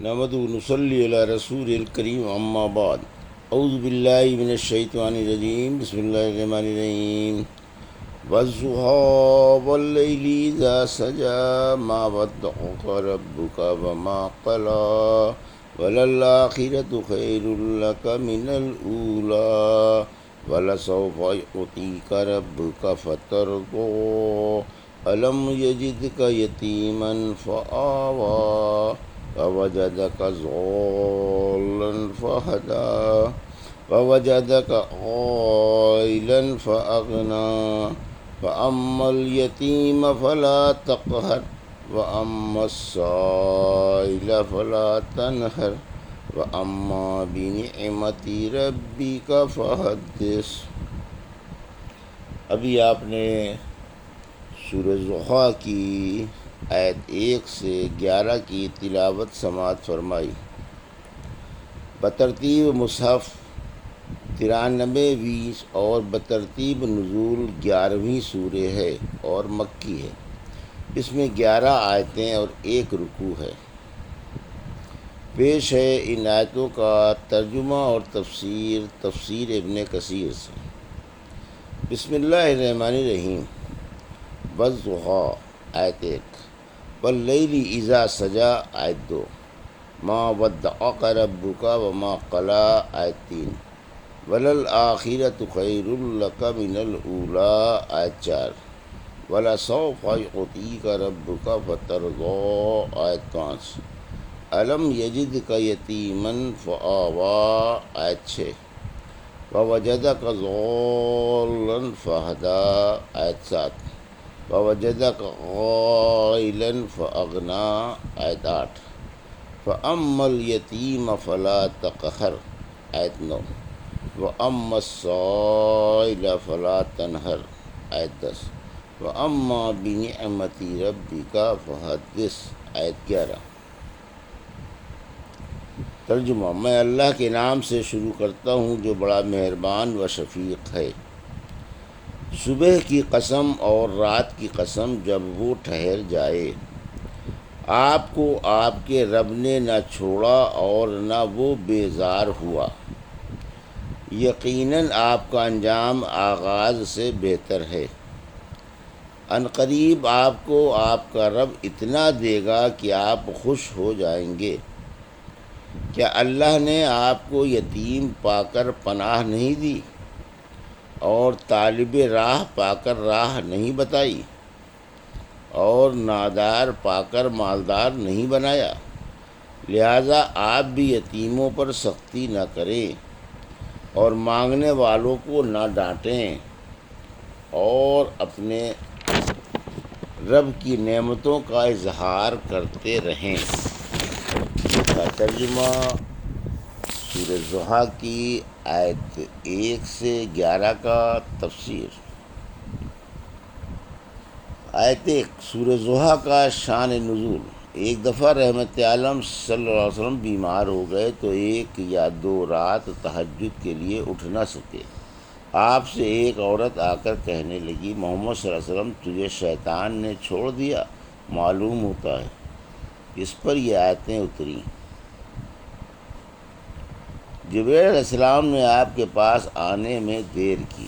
نحمد نصلی علی رسول الکریم اما بعد اعوذ باللہ من الشیطان الرجیم بسم اللہ الرحمن الرحیم والضحیٰ واللیل اذا سجی ما ودعک ربک وما قلی وللآخرۃ خیر لک من الأولی ولسوف یعطیک ربک فترضی ألم یجدک یتیما فآوی ووجدك ضالا فهدى ووجدك عائلا فأغنى فأما اليتيم فلا تقهر وأما السائل فلا تنهر وأما بنعمة ربك فحدث۔ ابھی آپ نے سورہ ضحیٰ کی آیت 1 سے 11 کی تلاوت سماعت فرمائی۔ بترتیب مصحف 93 اور بترتیب نزول 11ویں سورہ ہے اور مکی ہے۔ اس میں 11 آیتیں اور 1 رکوع ہے۔ پیش ہے ان آیتوں کا ترجمہ اور تفسیر ابن کثیر سے۔ بسم اللہ الرحمن الرحیم۔ والضحیٰ آیت 1، واللیل اذا سجی آیت 2، ما ودعک ربک وما قلی آیت 3، وللآخرۃ خیر لک من الأولی آیت 4، ولسوف یعطیک ربک فترضی آیت 5، الم یجدک یتیما فآوی آیت 6، ووجدک ضالا فہدی آیت 7، ووجدک عائلا فأغنى آیت 8، فأما اليتیم فلا تقہر آیت 9، وأما السائل فلا تنہر آیت 10، وأما بنعمت ربک فحدث آیت 11۔ ترجمہ۔ میں اللہ کے نام سے شروع کرتا ہوں جو بڑا مہربان و شفیق ہے۔ صبح کی قسم اور رات کی قسم جب وہ ٹھہر جائے، آپ کو آپ کے رب نے نہ چھوڑا اور نہ وہ بیزار ہوا، یقیناً آپ کا انجام آغاز سے بہتر ہے۔ عنقریب آپ کو آپ کا رب اتنا دے گا کہ آپ خوش ہو جائیں گے۔ کیا اللہ نے آپ کو یتیم پا کر پناہ نہیں دی اور طالب راہ پا کر راہ نہیں بتائی، اور نادار پا کر مالدار نہیں بنایا؟ لہٰذا آپ بھی یتیموں پر سختی نہ کریں اور مانگنے والوں کو نہ ڈانٹیں، اور اپنے رب کی نعمتوں کا اظہار کرتے رہیں۔ اس کا ترجمہ۔ سورہ ضحیٰ کی آیت 1 سے 11 کا تفسیر۔ آیت 1، سورہ ضحیٰ کا شان نزول۔ ایک دفعہ رحمت عالم صلی اللہ علیہ وسلم بیمار ہو گئے تو 1 یا 2 رات تہجد کے لیے اٹھ نہ سکے۔ آپ سے ایک عورت آ کر کہنے لگی، محمد صلی اللہ علیہ وسلم تجھے شیطان نے چھوڑ دیا معلوم ہوتا ہے۔ اس پر یہ آیتیں اتریں۔ جبرائیل علیہ السلام نے آپ کے پاس آنے میں دیر کی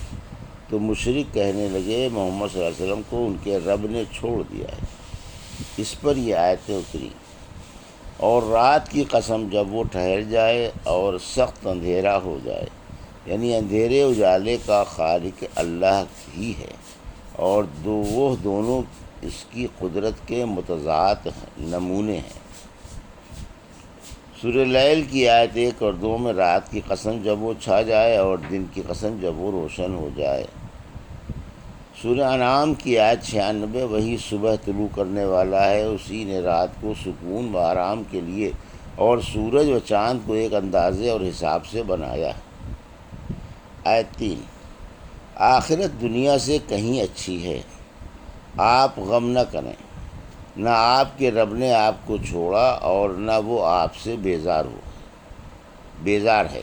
تو مشرک کہنے لگے محمد صلی اللہ علیہ وسلم کو ان کے رب نے چھوڑ دیا ہے۔ اس پر یہ آیتیں اتریں۔ اور رات کی قسم جب وہ ٹھہر جائے اور سخت اندھیرا ہو جائے، یعنی اندھیرے اجالے کا خالق اللہ ہی ہے، اور وہ دونوں اس کی قدرت کے متضاد نمونے ہیں۔ سورہ لیل کی آیت 1 اور 2 میں رات کی قسم جب وہ چھا جائے اور دن کی قسم جب وہ روشن ہو جائے۔ سورہ انعام کی آیت 96، وہی صبح طلوع کرنے والا ہے، اسی نے رات کو سکون و آرام کے لیے اور سورج و چاند کو ایک اندازے اور حساب سے بنایا ہے۔ آیت 3، آخرت دنیا سے کہیں اچھی ہے، آپ غم نہ کریں، نہ آپ کے رب نے آپ کو چھوڑا اور نہ وہ آپ سے بیزار ہے۔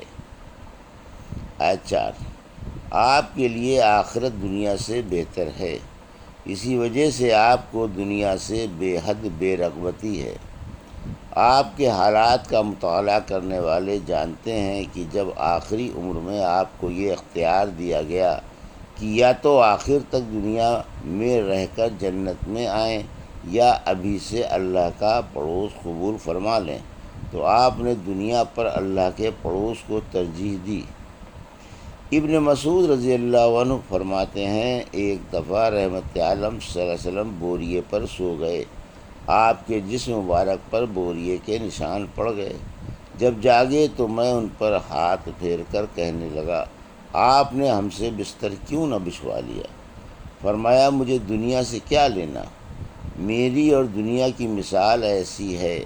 آیت 4، آپ کے لیے آخرت دنیا سے بہتر ہے، اسی وجہ سے آپ کو دنیا سے بے حد بے رغبتی ہے، آپ کے حالات کا مطالعہ کرنے والے جانتے ہیں کہ جب آخری عمر میں آپ کو یہ اختیار دیا گیا کہ یا تو آخر تک دنیا میں رہ کر جنت میں آئیں یا ابھی سے اللہ کا پڑوس قبول فرما لیں، تو آپ نے دنیا پر اللہ کے پڑوس کو ترجیح دی۔ ابن مسعود رضی اللہ عنہ فرماتے ہیں، ایک دفعہ رحمت عالم صلی اللہ علیہ وسلم بوریے پر سو گئے، آپ کے جسم مبارک پر بوریے کے نشان پڑ گئے۔ جب جاگے تو میں ان پر ہاتھ پھیر کر کہنے لگا، آپ نے ہم سے بستر کیوں نہ بچھوا لیا؟ فرمایا، مجھے دنیا سے کیا لینا؟ میری اور دنیا کی مثال ایسی ہے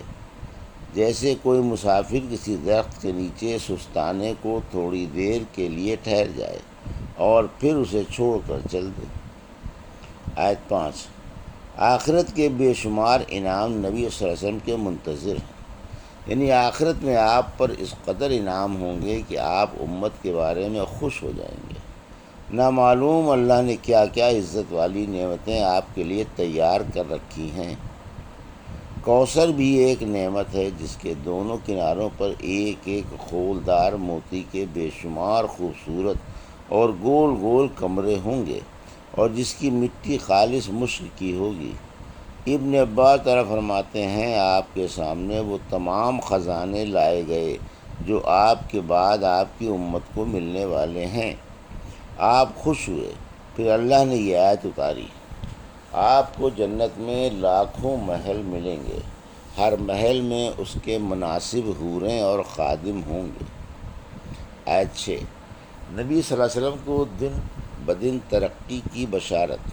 جیسے کوئی مسافر کسی درخت کے نیچے سستانے کو تھوڑی دیر کے لیے ٹھہر جائے اور پھر اسے چھوڑ کر چل دے۔ آیت 5۔ آخرت کے بے شمار انعام نبی صلی اللہ علیہ وسلم کے منتظر ہیں، یعنی آخرت میں آپ پر اس قدر انعام ہوں گے کہ آپ امت کے بارے میں خوش ہو جائیں گے۔ نامعلوم اللہ نے کیا کیا عزت والی نعمتیں آپ کے لیے تیار کر رکھی ہیں۔ کوثر بھی ایک نعمت ہے جس کے دونوں کناروں پر ایک ایک خولدار موتی کے بے شمار خوبصورت اور گول گول کمرے ہوں گے، اور جس کی مٹی خالص مشک کی ہوگی۔ ابن عباس تعالیٰ فرماتے ہیں، آپ کے سامنے وہ تمام خزانے لائے گئے جو آپ کے بعد آپ کی امت کو ملنے والے ہیں۔ آپ خوش ہوئے، پھر اللہ نے یہ آیت اتاری، آپ کو جنت میں لاکھوں محل ملیں گے، ہر محل میں اس کے مناسب حوریں اور خادم ہوں گے۔ آیت 6۔ نبی صلی اللہ علیہ وسلم کو دن بدن ترقی کی بشارت۔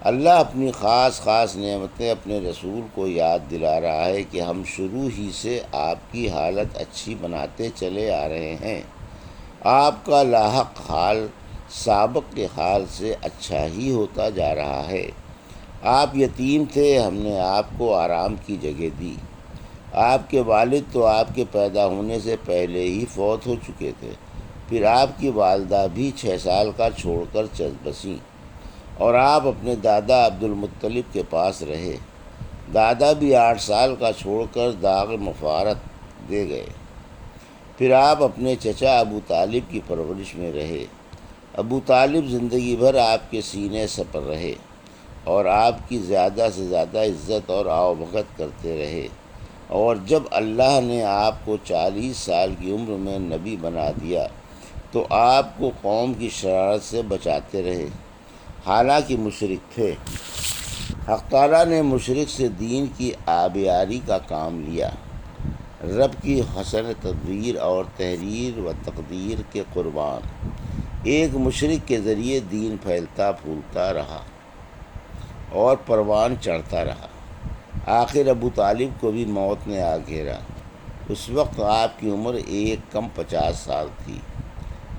اللہ اپنی خاص خاص نعمتیں اپنے رسول کو یاد دلا رہا ہے کہ ہم شروع ہی سے آپ کی حالت اچھی بناتے چلے آ رہے ہیں۔ آپ کا لاحق حال سابق کے حال سے اچھا ہی ہوتا جا رہا ہے۔ آپ یتیم تھے، ہم نے آپ کو آرام کی جگہ دی۔ آپ کے والد تو آپ کے پیدا ہونے سے پہلے ہی فوت ہو چکے تھے، پھر آپ کی والدہ بھی 6 سال کا چھوڑ کر چل بسیں، اور آپ اپنے دادا عبد المطلب کے پاس رہے۔ دادا بھی 8 سال کا چھوڑ کر داغ مفارت دے گئے۔ پھر آپ اپنے چچا ابو طالب کی پرورش میں رہے۔ ابو طالب زندگی بھر آپ کے سینے سپر رہے اور آپ کی زیادہ سے زیادہ عزت اور آؤ بھگت کرتے رہے، اور جب اللہ نے آپ کو 40 سال کی عمر میں نبی بنا دیا تو آپ کو قوم کی شرارت سے بچاتے رہے، حالانکہ مشرک تھے۔ حق تعالیٰ نے مشرک سے دین کی آبیاری کا کام لیا۔ رب کی حسن تدبیر اور تحریر و تقدیر کے قربان ایک مشرک کے ذریعے دین پھیلتا پھولتا رہا اور پروان چڑھتا رہا۔ آخر ابو طالب کو بھی موت نے آ گھیرا۔ اس وقت آپ کی عمر ایک کم 50 سال تھی۔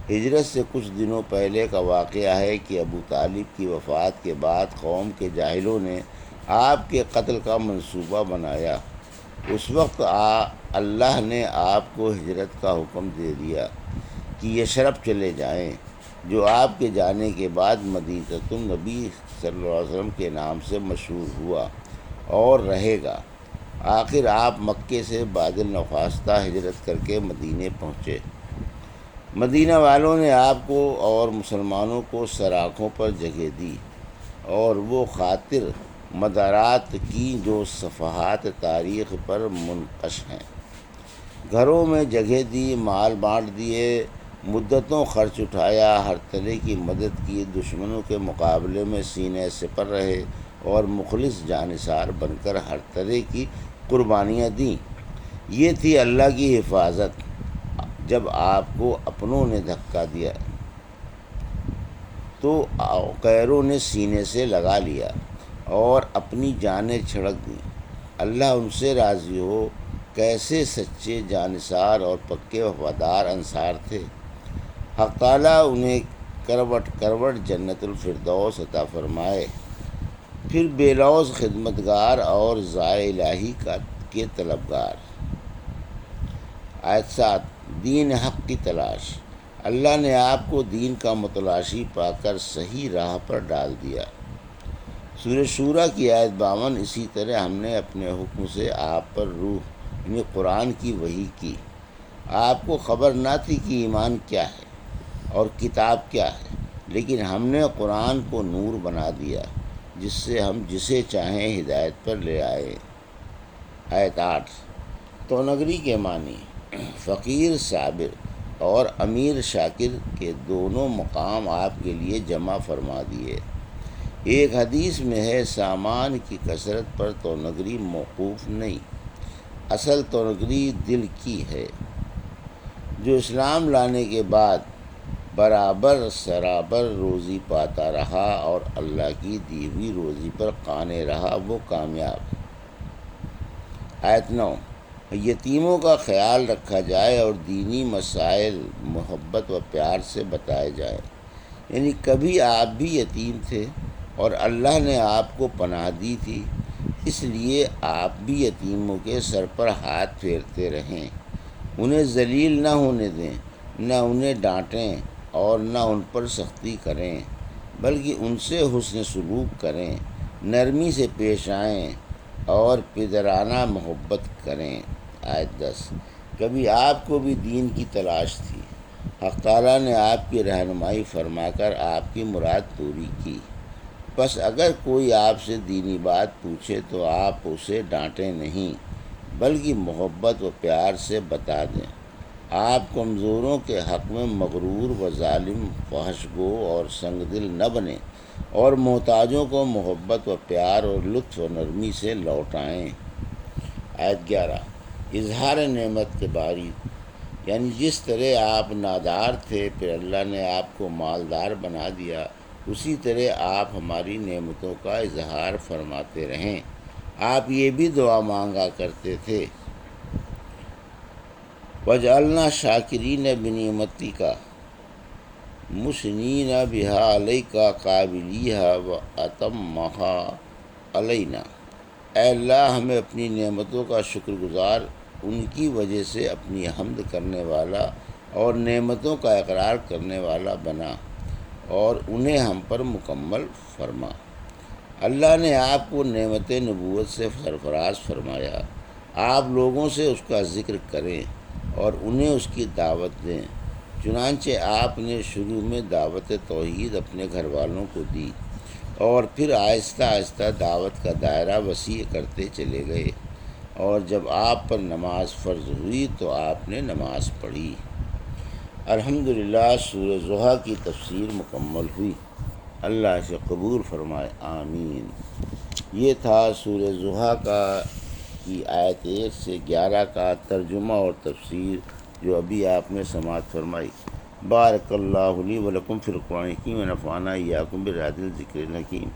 ہجرت سے کچھ دنوں پہلے کا واقعہ ہے کہ ابو طالب کی وفات کے بعد قوم کے جاہلوں نے آپ کے قتل کا منصوبہ بنایا۔ اس وقت اللہ نے آپ کو ہجرت کا حکم دے دیا کہ یثرب چلے جائیں، جو آپ کے جانے کے بعد مدینۃ النبی صلی اللہ علیہ وسلم کے نام سے مشہور ہوا اور رہے گا۔ آخر آپ مکے سے بعد النفاستہ ہجرت کر کے مدینے پہنچے۔ مدینہ والوں نے آپ کو اور مسلمانوں کو سراخوں پر جگہ دی اور وہ خاطر مدارات کی جو صفحات تاریخ پر منقش ہیں۔ گھروں میں جگہ دی، مال بانٹ دیے، مدتوں خرچ اٹھایا، ہر طرح کی مدد کی، دشمنوں کے مقابلے میں سینے سپر رہے اور مخلص جانثار بن کر ہر طرح کی قربانیاں دیں۔ یہ تھی اللہ کی حفاظت۔ جب آپ کو اپنوں نے دھکا دیا تو غیروں نے سینے سے لگا لیا اور اپنی جانیں چھڑک دیں۔ اللہ ان سے راضی ہو، کیسے سچے جانثار اور پکے وفادار انصار تھے۔ حق تعالیٰ انہیں کروٹ کروٹ جنت الفردوس عطا فرمائے، پھر بے لوث خدمتگار اور ضائع الہی کے طلبگار۔ آیت 7۔ دین حق کی تلاش۔ اللہ نے آپ کو دین کا متلاشی پا کر صحیح راہ پر ڈال دیا۔ سورہ شورا کی آیت 52، اسی طرح ہم نے اپنے حکم سے آپ پر روح یعنی قرآن کی وحی کی۔ آپ کو خبر نہ تھی کہ ایمان کیا ہے اور کتاب کیا ہے، لیکن ہم نے قرآن کو نور بنا دیا جس سے ہم جسے چاہیں ہدایت پر لے آئے۔ آیت 8، تونگری کے معنی فقیر صابر اور امیر شاکر کے دونوں مقام آپ کے لیے جمع فرما دیے۔ ایک حدیث میں ہے سامان کی کثرت پر تونگری موقوف نہیں، اصل تونگری دل کی ہے۔ جو اسلام لانے کے بعد برابر سرابر روزی پاتا رہا اور اللہ کی دی ہوئی روزی پر قانع رہا وہ کامیاب۔ آیت 9، یتیموں کا خیال رکھا جائے اور دینی مسائل محبت و پیار سے بتائے جائیں۔ یعنی کبھی آپ بھی یتیم تھے اور اللہ نے آپ کو پناہ دی تھی، اس لیے آپ بھی یتیموں کے سر پر ہاتھ پھیرتے رہیں، انہیں ذلیل نہ ہونے دیں، نہ انہیں ڈانٹیں اور نہ ان پر سختی کریں، بلکہ ان سے حسن سلوک کریں، نرمی سے پیش آئیں اور پدرانہ محبت کریں۔ آیت 10، کبھی آپ کو بھی دین کی تلاش تھی، حق تعالیٰ نے آپ کی رہنمائی فرما کر آپ کی مراد پوری کی، بس اگر کوئی آپ سے دینی بات پوچھے تو آپ اسے ڈانٹیں نہیں بلکہ محبت و پیار سے بتا دیں۔ آپ کمزوروں کے حق میں مغرور و ظالم، فحش گو اور سنگ دل نہ بنیں اور محتاجوں کو محبت و پیار اور لطف و نرمی سے لوٹائیں۔ آیت 11، اظہار نعمت کے باری، یعنی جس طرح آپ نادار تھے پھر اللہ نے آپ کو مالدار بنا دیا، اسی طرح آپ ہماری نعمتوں کا اظہار فرماتے رہیں۔ آپ یہ بھی دعا مانگا کرتے تھے وَجْعَلْنَا شَاكِرِينَ بِنِعْمَتِكَ مُثْنِينَ بِهَا عَلَيْكَ قَابِلِيهَا وَأَتَمَّهَا عَلَيْنَا۔ اے اللہ ہمیں اپنی نعمتوں کا شکر گزار، ان کی وجہ سے اپنی حمد کرنے والا اور نعمتوں کا اقرار کرنے والا بنا اور انہیں ہم پر مکمل فرما۔ اللہ نے آپ کو نعمت نبوت سے سرفراز فرمایا، آپ لوگوں سے اس کا ذکر کریں اور انہیں اس کی دعوت دیں۔ چنانچہ آپ نے شروع میں دعوت توحید اپنے گھر والوں کو دی اور پھر آہستہ آہستہ دعوت کا دائرہ وسیع کرتے چلے گئے، اور جب آپ پر نماز فرض ہوئی تو آپ نے نماز پڑھی۔ الحمدللہ سورہ ضحیٰ کی تفسیر مکمل ہوئی، اللہ سے قبول فرمائے، آمین۔ یہ تھا سورہ ضحیٰ کی آیت 1 سے 11 کا ترجمہ اور تفسیر جو ابھی آپ نے سماعت فرمائی۔ بارک اللہ لی و لکم فی القرآن الحکیم ونفعنا ایاکم بآیات الذکر الحکیم۔